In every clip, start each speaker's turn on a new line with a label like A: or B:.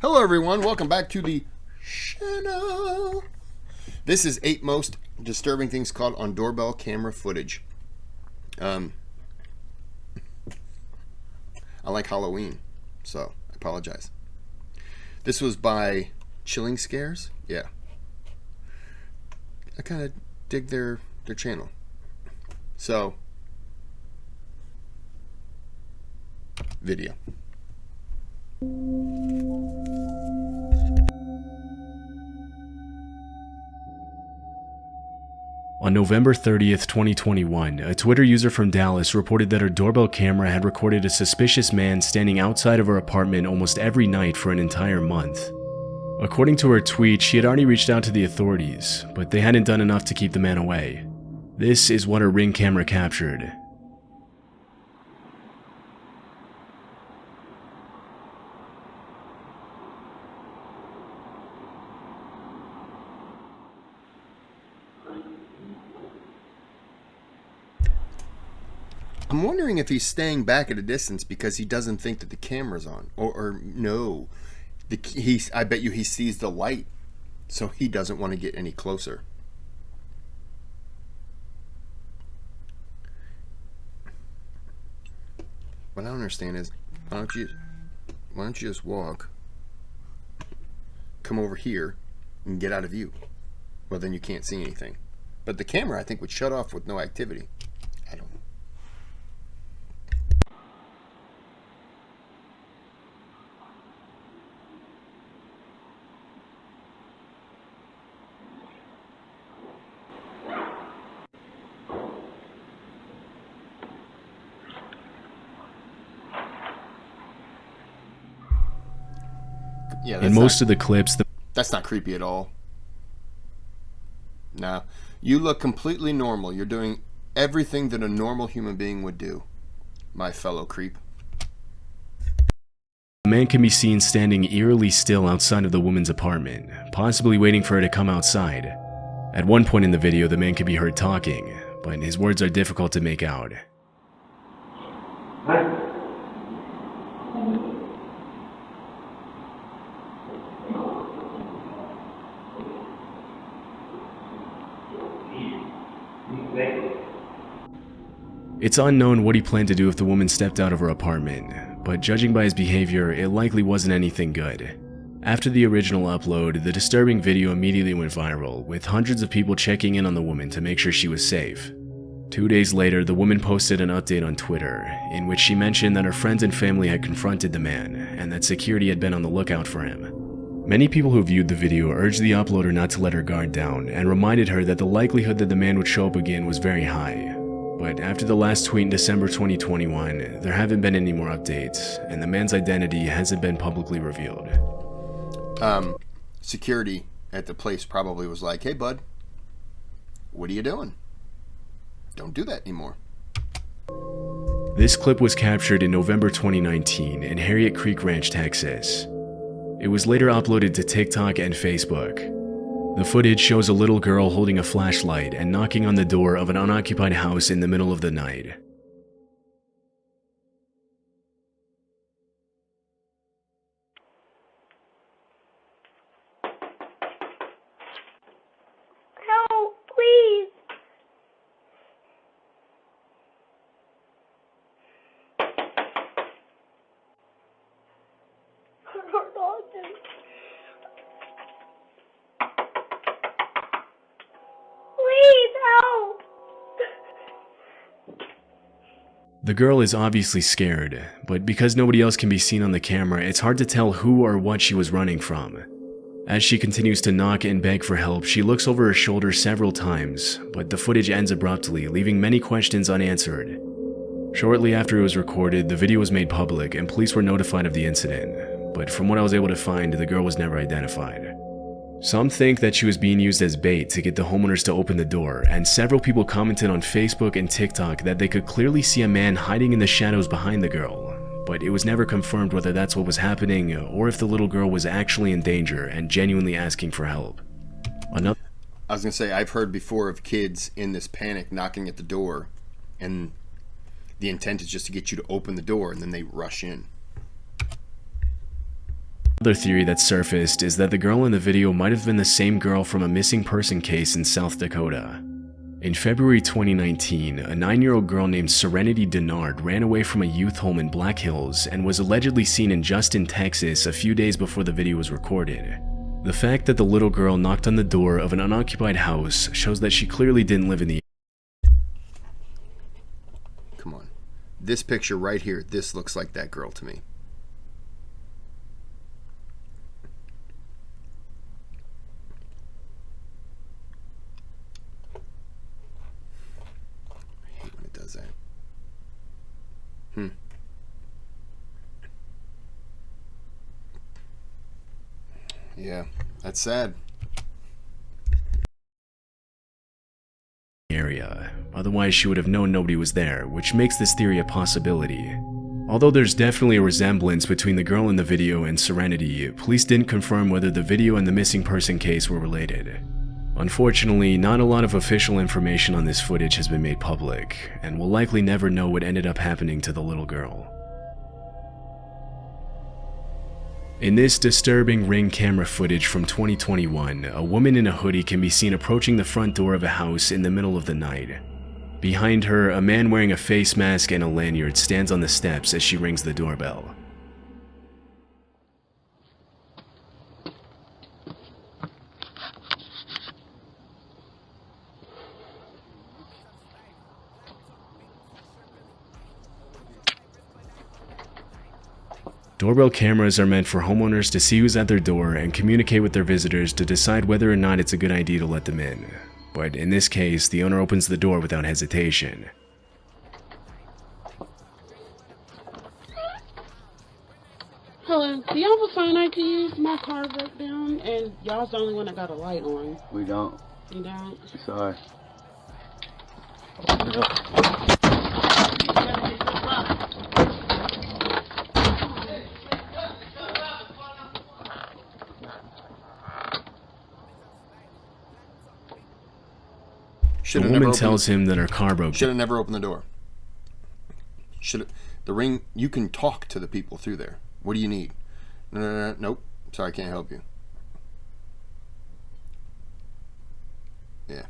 A: Hello everyone, welcome back to the channel. This is 8 most disturbing things caught on doorbell camera footage. I like Halloween, so I apologize. This was by Chilling Scares. Yeah. I kind of dig their channel. So, video.
B: On November 30th, 2021, a Twitter user from Dallas reported that her doorbell camera had recorded a suspicious man standing outside of her apartment almost every night for an entire month. According to her tweet, she had already reached out to the authorities, but they hadn't done enough to keep the man away. This is what her Ring camera captured.
A: I'm wondering if he's staying back at a distance because he doesn't think that the camera's on. Or no. I bet you he sees the light, so he doesn't want to get any closer. What I don't understand is, why don't you just walk, come over here, and get out of view? Well, then you can't see anything. But the camera, I think, would shut off with no activity. I don't know. Yeah,
B: In most of the clips,
A: that's not creepy at all. No, you look completely normal. You're doing everything that a normal human being would do, my fellow creep.
B: the man can be seen standing eerily still outside of the woman's apartment, possibly waiting for her to come outside. At one point in the video, the man can be heard talking, but his words are difficult to make out. It's unknown what he planned to do if the woman stepped out of her apartment, but judging by his behavior, it likely wasn't anything good. After the original upload, the disturbing video immediately went viral, with hundreds of people checking in on the woman to make sure she was safe. 2 days later, the woman posted an update on Twitter, in which she mentioned that her friends and family had confronted the man, and that security had been on the lookout for him. Many people who viewed the video urged the uploader not to let her guard down, and reminded her that the likelihood that the man would show up again was very high. But after the last tweet in December 2021, there haven't been any more updates, and the man's identity hasn't been publicly revealed.
A: Security at the place probably was like, hey bud, what are you doing? Don't do that anymore.
B: This clip was captured in November 2019 in Harriet Creek Ranch, Texas. It was later uploaded to TikTok and Facebook. The footage shows a little girl holding a flashlight and knocking on the door of an unoccupied house in the middle of the night.
C: Help, please. Please help.
B: The girl is obviously scared, but because nobody else can be seen on the camera, it's hard to tell who or what she was running from. As she continues to knock and beg for help, she looks over her shoulder several times, but the footage ends abruptly, leaving many questions unanswered. Shortly after it was recorded, the video was made public and police were notified of the incident, but from what I was able to find, the girl was never identified. Some think that she was being used as bait to get the homeowners to open the door, and several people commented on Facebook and TikTok that they could clearly see a man hiding in the shadows behind the girl, but it was never confirmed whether that's what was happening or if the little girl was actually in danger and genuinely asking for help.
A: I was going to say, I've heard before of kids in this panic knocking at the door, and the intent is just to get you to open the door, and then they rush in.
B: Another theory that surfaced is that the girl in the video might have been the same girl from a missing person case in South Dakota. In February 2019, a 9-year-old girl named Serenity Denard ran away from a youth home in Black Hills and was allegedly seen in Justin, Texas a few days before the video was recorded. The fact that the little girl knocked on the door of an unoccupied house shows that she clearly didn't live in the
A: Come on. This picture right here, this looks like that girl to me. I hate when it does that. Yeah, that's sad.
B: area. Otherwise, she would have known nobody was there, which makes this theory a possibility. Although there's definitely a resemblance between the girl in the video and Serenity, police didn't confirm whether the video and the missing person case were related. Unfortunately, not a lot of official information on this footage has been made public, and we'll likely never know what ended up happening to the little girl. In this disturbing Ring camera footage from 2021, a woman in a hoodie can be seen approaching the front door of a house in the middle of the night. Behind her, a man wearing a face mask and a lanyard stands on the steps as she rings the doorbell. Doorbell cameras are meant for homeowners to see who's at their door and communicate with their visitors to decide whether or not it's a good idea to let them in. But in this case, the owner opens the door without hesitation.
D: Hello, do y'all have a phone I can use? My car broke down and y'all's the only one that got a light on.
E: We don't.
D: You don't?
E: Sorry.
B: The woman tells him that her car broke down.
A: Should have never opened the door. The Ring, you can talk to the people through there. What do you need? No, nope. Sorry, I can't help you. Yeah.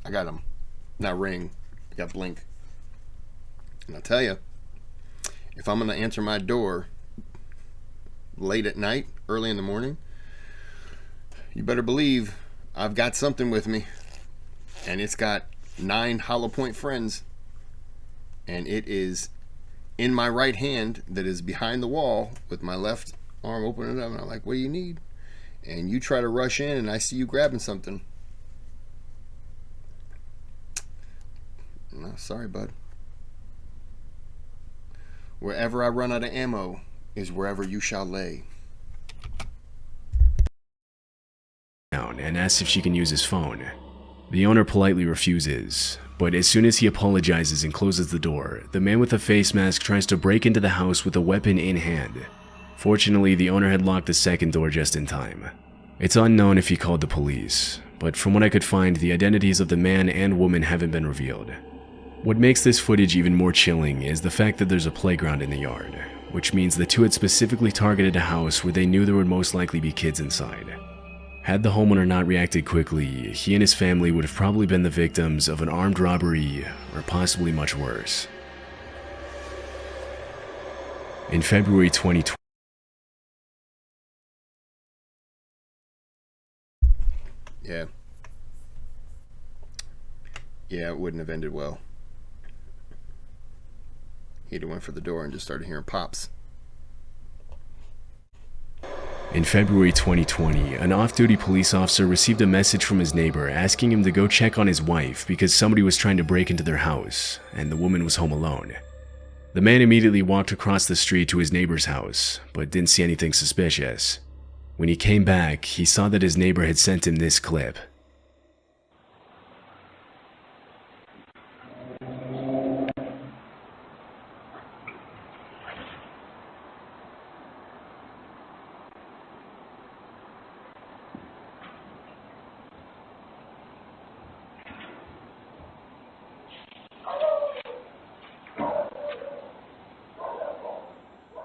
A: I got him. Not Ring. I got Blink. And I'll tell you, if I'm going to answer my door late at night, early in the morning, you better believe I've got something with me. And it's got 9 hollow point friends. And it is in my right hand that is behind the wall with my left arm opening it up. And I'm like, what do you need? And you try to rush in and I see you grabbing something. No, sorry, bud. Wherever I run out of ammo is wherever you shall lay.
B: And asks if she can use his phone. The owner politely refuses, but as soon as he apologizes and closes the door, the man with the face mask tries to break into the house with a weapon in hand. Fortunately, the owner had locked the second door just in time. It's unknown if he called the police, but from what I could find, the identities of the man and woman haven't been revealed. What makes this footage even more chilling is the fact that there's a playground in the yard, which means the two had specifically targeted a house where they knew there would most likely be kids inside. Had the homeowner not reacted quickly, he and his family would have probably been the victims of an armed robbery or possibly much worse. In February 2020,
A: Yeah, it wouldn't have ended well. He'd have went for the door and just started hearing pops.
B: In February 2020, an off-duty police officer received a message from his neighbor asking him to go check on his wife because somebody was trying to break into their house, and the woman was home alone. The man immediately walked across the street to his neighbor's house, but didn't see anything suspicious. When he came back, he saw that his neighbor had sent him this clip.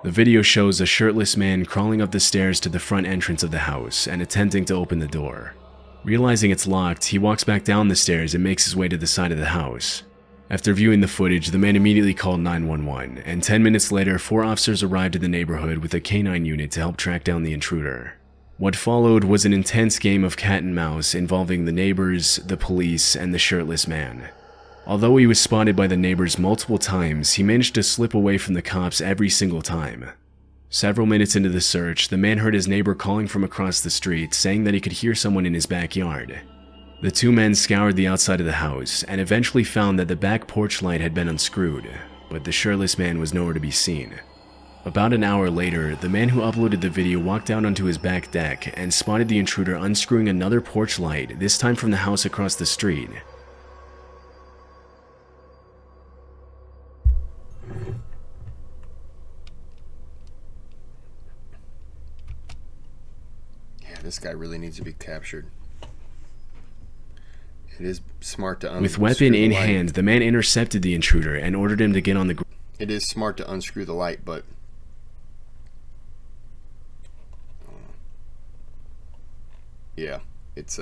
B: The video shows a shirtless man crawling up the stairs to the front entrance of the house and attempting to open the door. Realizing it's locked, he walks back down the stairs and makes his way to the side of the house. After viewing the footage, the man immediately called 911, and 10 minutes later, 4 officers arrived in the neighborhood with a canine unit to help track down the intruder. What followed was an intense game of cat and mouse involving the neighbors, the police, and the shirtless man. Although he was spotted by the neighbors multiple times, he managed to slip away from the cops every single time. Several minutes into the search, the man heard his neighbor calling from across the street, saying that he could hear someone in his backyard. The 2 men scoured the outside of the house and eventually found that the back porch light had been unscrewed, but the shirtless man was nowhere to be seen. About an hour later, the man who uploaded the video walked out onto his back deck and spotted the intruder unscrewing another porch light, this time from the house across the street.
A: Yeah, this guy really needs to be captured. It is smart to unscrew
B: With weapon
A: the
B: in
A: light.
B: hand, the man intercepted the intruder and ordered him to get on the ground.
A: It is smart to unscrew the light, but yeah, it's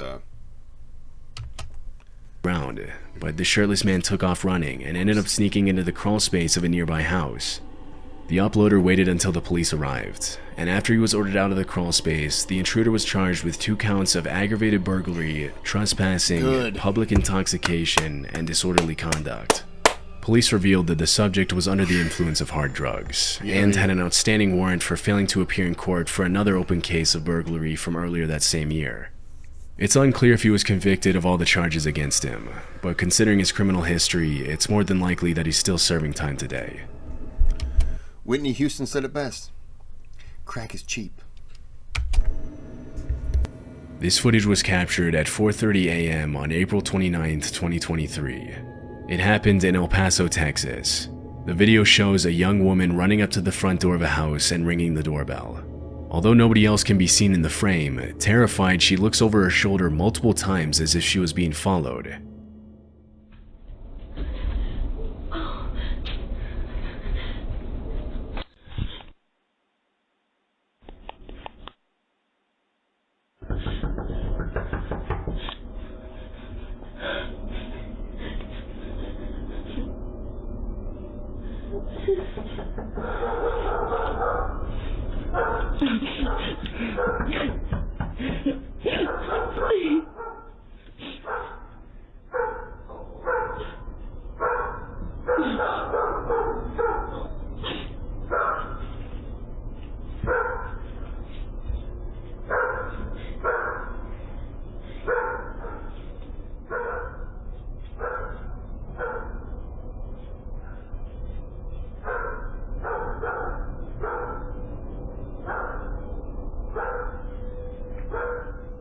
B: But the shirtless man took off running and ended up sneaking into the crawl space of a nearby house. The uploader waited until the police arrived, and after he was ordered out of the crawl space, the intruder was charged with 2 counts of aggravated burglary, trespassing, public intoxication, and disorderly conduct. Police revealed that the subject was under the influence of hard drugs, and had an outstanding warrant for failing to appear in court for another open case of burglary from earlier that same year. It's unclear if he was convicted of all the charges against him, but considering his criminal history, it's more than likely that he's still serving time today.
A: Whitney Houston said it best. Crack is cheap.
B: This footage was captured at 4:30 a.m. on April 29, 2023. It happened in El Paso, Texas. The video shows a young woman running up to the front door of a house and ringing the doorbell. Although nobody else can be seen in the frame, terrified, she looks over her shoulder multiple times as if she was being followed.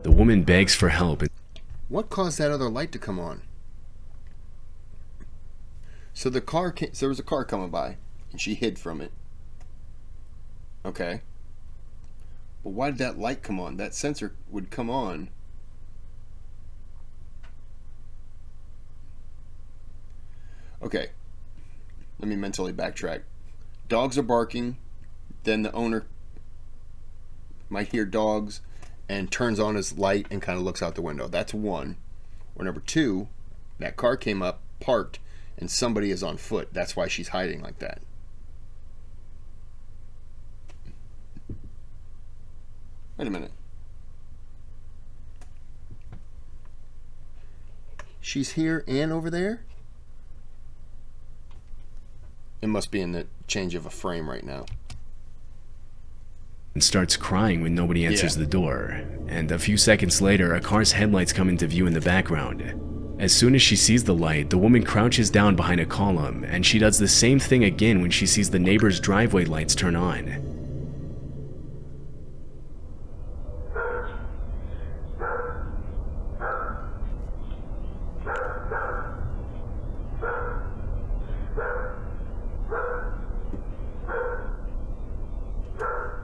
B: The woman begs for help.
A: What caused that other light to come on? So the car came, so there was a car coming by, and she hid from it. Okay. But why did that light come on? That sensor would come on. Okay. Let me mentally backtrack. Dogs are barking, then the owner might hear dogs and turns on his light and kind of looks out the window. That's one. Or number 2, that car came up, parked, and somebody is on foot. That's why she's hiding like that. Wait a minute. She's here and over there? It must be in the change of a frame right now.
B: And starts crying when nobody answers the door. And a few seconds later, a car's headlights come into view in the background. As soon as she sees the light, the woman crouches down behind a column, and she does the same thing again when she sees the neighbor's driveway lights turn on.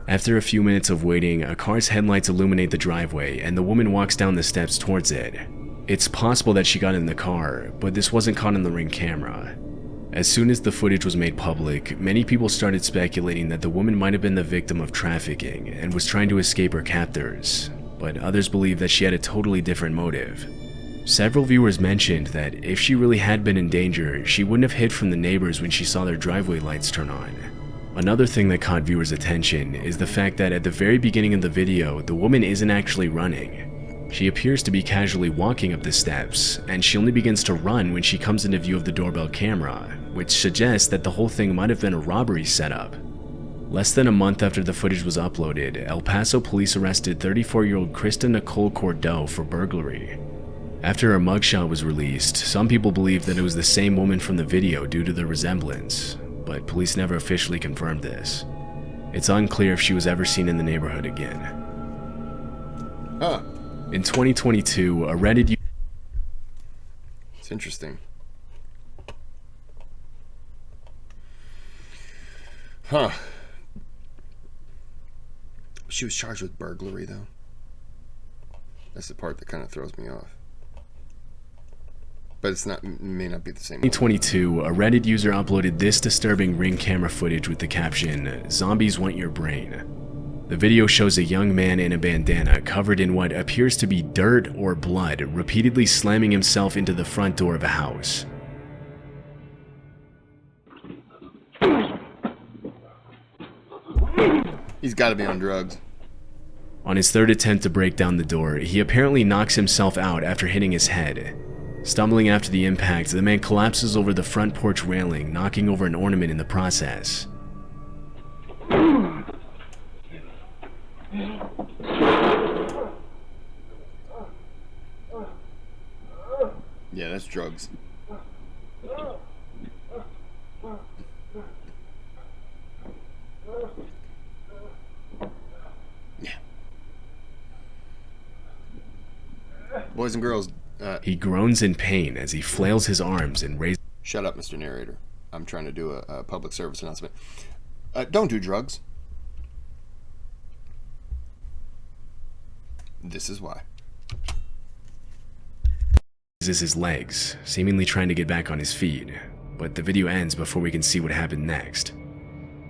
B: After a few minutes of waiting, a car's headlights illuminate the driveway, and the woman walks down the steps towards it. It's possible that she got in the car, but this wasn't caught on the Ring camera. As soon as the footage was made public, many people started speculating that the woman might have been the victim of trafficking and was trying to escape her captors, but others believed that she had a totally different motive. Several viewers mentioned that if she really had been in danger, she wouldn't have hid from the neighbors when she saw their driveway lights turn on. Another thing that caught viewers' attention is the fact that at the very beginning of the video, the woman isn't actually running. She appears to be casually walking up the steps, and she only begins to run when she comes into view of the doorbell camera, which suggests that the whole thing might have been a robbery setup. Less than a month after the footage was uploaded, El Paso police arrested 34-year-old Krista Nicole Cordeaux for burglary. After her mugshot was released, some people believed that it was the same woman from the video due to the resemblance, but police never officially confirmed this. It's unclear if she was ever seen in the neighborhood again.
A: Huh.
B: In 2022, a Reddit
A: It's interesting. Huh. She was charged with burglary, though. That's the part that kind of throws me off. But it's not, may not be the same.
B: 2022, a Reddit user uploaded this disturbing Ring camera footage with the caption, "Zombies want your brain." The video shows a young man in a bandana covered in what appears to be dirt or blood, repeatedly slamming himself into the front door of a house.
A: He's got to be on drugs.
B: On his third attempt to break down the door, he apparently knocks himself out after hitting his head. Stumbling after the impact, the man collapses over the front porch railing, knocking over an ornament in the process.
A: Yeah, that's drugs. Yeah. Boys and girls,
B: He groans in pain as he flails his arms and raises.
A: shut up, Mr. Narrator. I'm trying to do a public service announcement. Don't do drugs. This is why.
B: His legs, seemingly trying to get back on his feet, but the video ends before we can see what happened next.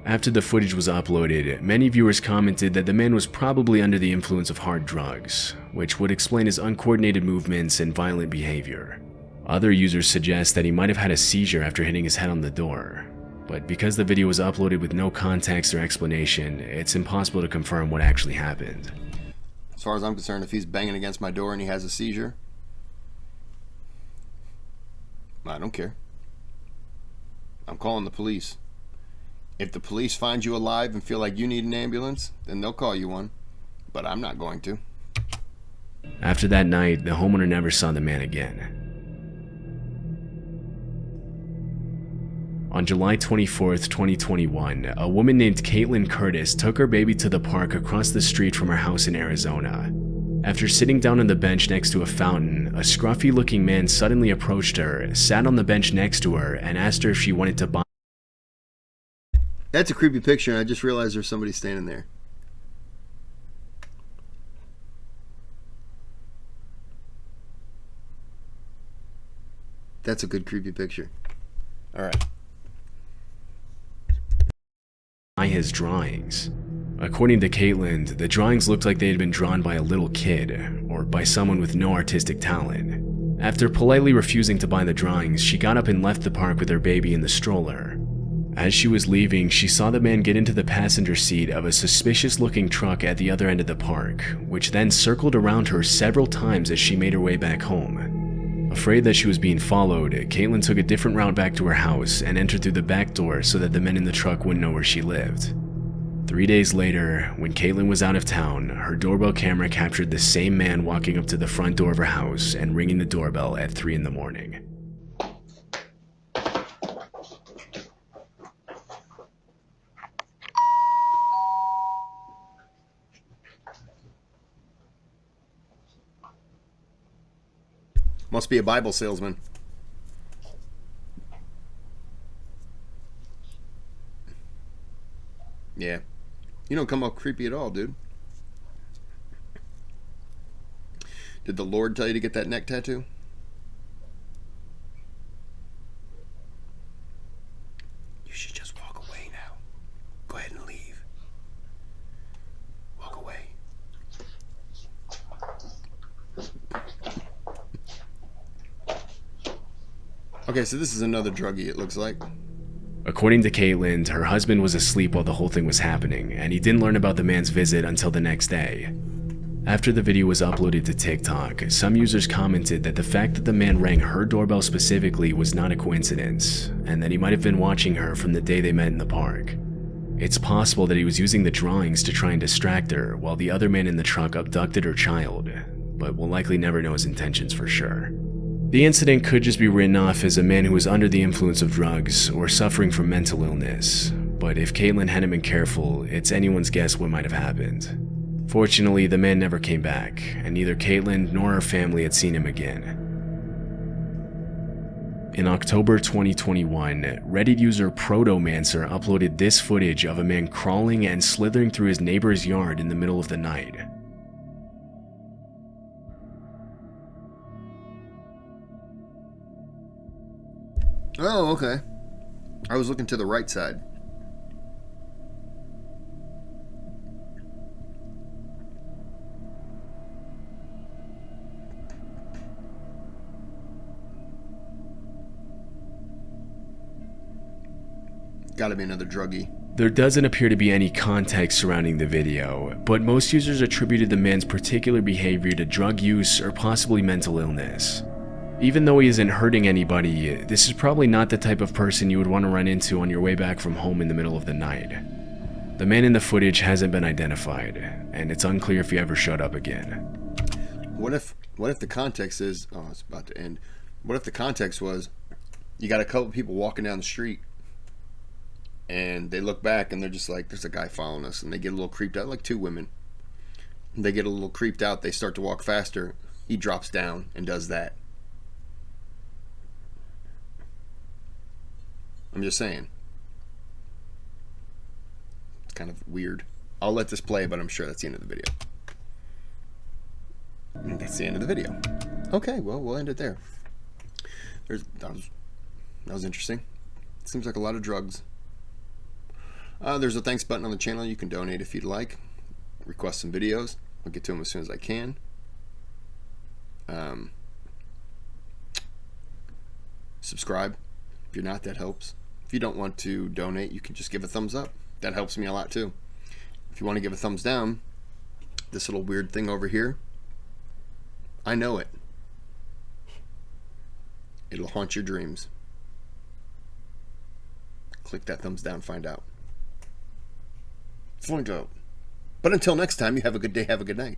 B: After the footage was uploaded, many viewers commented that the man was probably under the influence of hard drugs, which would explain his uncoordinated movements and violent behavior. Other users suggest that he might have had a seizure after hitting his head on the door, but because the video was uploaded with no context or explanation, it's impossible to confirm what actually happened.
A: As far as I'm concerned, if he's banging against my door and he has a seizure, I don't care. I'm calling the police. If the police find you alive and feel like you need an ambulance, then they'll call you one. But I'm not going to.
B: After that night, the homeowner never saw the man again. On July 24th, 2021, a woman named Caitlin Curtis took her baby to the park across the street from her house in Arizona. After sitting down on the bench next to a fountain, a scruffy-looking man suddenly approached her, sat on the bench next to her, and asked her if she wanted to buy.
A: That's a creepy picture, and I just realized there's somebody standing there. That's a good creepy picture. All right.
B: His drawings. According to Caitlin, the drawings looked like they had been drawn by a little kid, or by someone with no artistic talent. After politely refusing to buy the drawings, she got up and left the park with her baby in the stroller. As she was leaving, she saw the man get into the passenger seat of a suspicious-looking truck at the other end of the park, which then circled around her several times as she made her way back home. Afraid that she was being followed, Caitlin took a different route back to her house and entered through the back door so that the men in the truck wouldn't know where she lived. 3 days later, when Caitlin was out of town, her doorbell camera captured the same man walking up to the front door of her house and ringing the doorbell at 3 in the morning.
A: Must be a Bible salesman. Yeah. You don't come off creepy at all, dude. Did the Lord tell you to get that neck tattoo? Okay, so this is another druggie, it looks like.
B: According to Caitlin, her husband was asleep while the whole thing was happening, and he didn't learn about the man's visit until the next day. After the video was uploaded to TikTok, some users commented that the fact that the man rang her doorbell specifically was not a coincidence, and that he might have been watching her from the day they met in the park. It's possible that he was using the drawings to try and distract her while the other man in the truck abducted her child, but we'll likely never know his intentions for sure. The incident could just be written off as a man who was under the influence of drugs or suffering from mental illness, but if Caitlin hadn't been careful, it's anyone's guess what might have happened. Fortunately, the man never came back, and neither Caitlin nor her family had seen him again. In October 2021, Reddit user Protomancer uploaded this footage of a man crawling and slithering through his neighbor's yard in the middle of the night.
A: Oh, okay. I was looking to the right side. Gotta be another druggie.
B: There doesn't appear to be any context surrounding the video, but most users attributed the man's particular behavior to drug use or possibly mental illness. Even though he isn't hurting anybody, this is probably not the type of person you would want to run into on your way back from home in the middle of the night. The man in the footage hasn't been identified, and it's unclear if he ever showed up again.
A: What if the context is, oh, it's about to end. What if the context was, you got a couple people walking down the street, and they look back and they're just like, there's a guy following us, and they get a little creeped out, like two women. They get a little creeped out, they start to walk faster, he drops down and does that. I'm just saying. It's kind of weird. I'll let this play, but I'm sure that's the end of the video. And that's the end of the video. Okay, well, we'll end it there. That was interesting. Seems like a lot of drugs. There's a thanks button on the channel. You can donate if you'd like. Request some videos. I'll get to them as soon as I can. Subscribe. If you're not, that helps. If you don't want to donate, you can just give a thumbs up. That helps me a lot too. If you want to give a thumbs down, this little weird thing over here, I know it. It'll haunt your dreams. Click that thumbs down, find out. Find out. But until next time, you have a good day, have a good night.